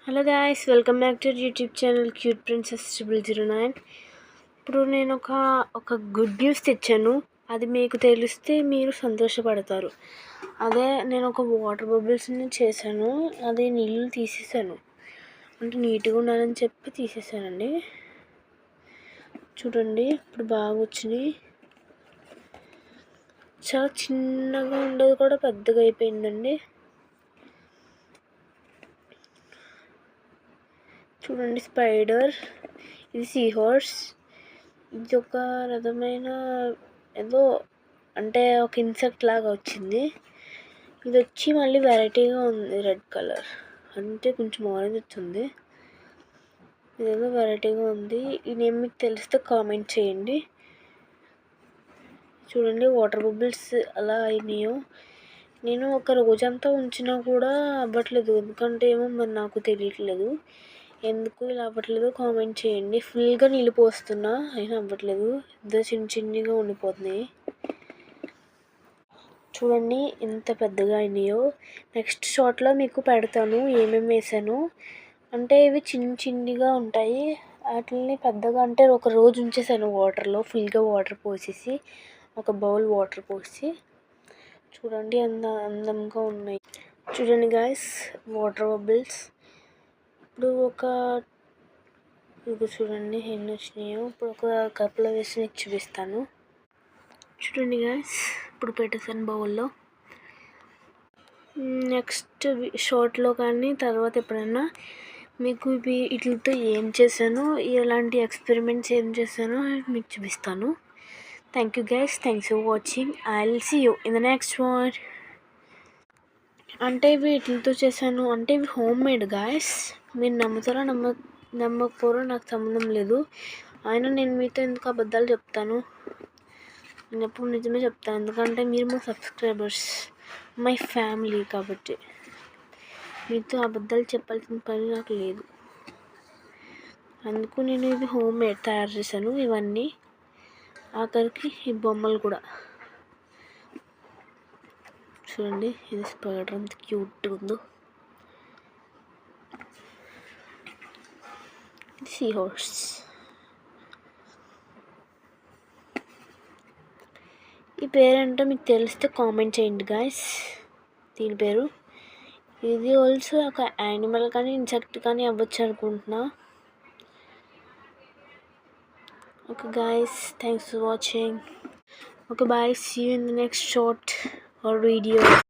Hello guys, welcome back to YouTube channel cute princess 009. ఇప్పుడు నేను ఒక గుడ్ న్యూస్ తెచ్చాను. అది మీకు తెలిస్తే మీరు సంతోషపడతారు. అదే నేను ఒక వాటర్ బబుల్స్ని చేశాను. అది నీళ్ళు తీసేసాను, అంటే నీట్గా ఉండాలని చెప్పి తీసేసానండి. చూడండి, ఇప్పుడు బాగా వచ్చినాయి. చాలా చిన్నగా ఉండేది కూడా పెద్దగా అయిపోయిందండి. చూడండి, స్పైడర్, ఇది సీ హార్స్, ఇది ఒక రకమైన ఏదో అంటే ఒక ఇన్సెక్ట్ లాగా వచ్చింది. ఇది వచ్చి మళ్ళీ వెరైటీగా ఉంది, రెడ్ కలర్ అంటే కొంచెం ఆరెంజ్ వచ్చింది. ఇదేదో వెరైటీగా ఉంది. ఈ నేమ్ మీకు తెలిస్తే కామెంట్ చేయండి. చూడండి, వాటర్ బబుల్స్ అలా అయినాయో. నేను ఒక రోజంతా ఉంచినా కూడా అవ్వట్లేదు, ఎందుకంటే ఏమో మరి నాకు తెలియట్లేదు. ఎందుకు ఇలా అవ్వట్లేదో కామెంట్ చేయండి. ఫుల్గా నీళ్ళు పోస్తున్నా అయినా అవ్వట్లేదు, ఇద్దరు చిన్నగా ఉండిపోతున్నాయి. చూడండి ఎంత పెద్దగా అయినాయో. నెక్స్ట్ షాట్లో మీకు పెడతాను ఏమేమి వేసాను. అంటే ఇవి చిన్నగా ఉంటాయి, వాటిని పెద్దగా అంటే ఒక రోజు ఉంచేసాను వాటర్లో, ఫుల్గా వాటర్ పోసేసి, ఒక బౌల్ వాటర్ పోసి. చూడండి ఎంత అందంగా ఉన్నాయి. చూడండి గాయస్, వాటర్ బబుల్స్. ఇప్పుడు చూడండి ఎన్ని వచ్చినాయో. ఇప్పుడు ఒక కప్లో వేసి మీకు చూపిస్తాను. చూడండి గాయస్, ఇప్పుడు పెట్టేసాను బౌల్లో. నెక్స్ట్ షార్ట్లో కానీ తర్వాత ఎప్పుడైనా మీకు వీటితో ఏం చేశానో, ఎలాంటి ఎక్స్పెరిమెంట్స్ ఏం చేశానో మీకు చూపిస్తాను. Thank you guys, thanks for watching. I will see you in the next one. అంటే వీటితో చేశాను అంటే ఇవి హోమ్ మేడ్ గాయస్. మీరు నమ్ముతారో నమ్మకపోరో నాకు సంబంధం లేదు. అయినా నేను మీతో ఎందుకు అబద్ధాలు చెప్తాను, నేను ఎప్పుడు నిజమే చెప్తాను. ఎందుకంటే మీరు మా సబ్స్క్రైబర్స్, మై ఫ్యామిలీ, కాబట్టి మీతో అబద్ధాలు చెప్పాల్సిన పని నాకు లేదు. అందుకు నేను ఇది హోమ్ మేడ్ తయారు చేశాను. ఇవన్నీ ఆఖరికి ఈ బొమ్మలు కూడా చూడండి. ఇది స్పైడర్ అంత క్యూట్గా ఉందో. ఇది సీ హార్స్. ఈ పేరేంటో మీకు తెలిస్తే కామెంట్ చేయండి గాయస్. దీని పేరు ఇది ఆల్సో ఒక యానిమల్ కానీ ఇన్సెక్ట్ కానీ అవ్వచ్చు అనుకుంటున్నా. Okay guys, thanks for watching. Okay bye, see you in the next short or video.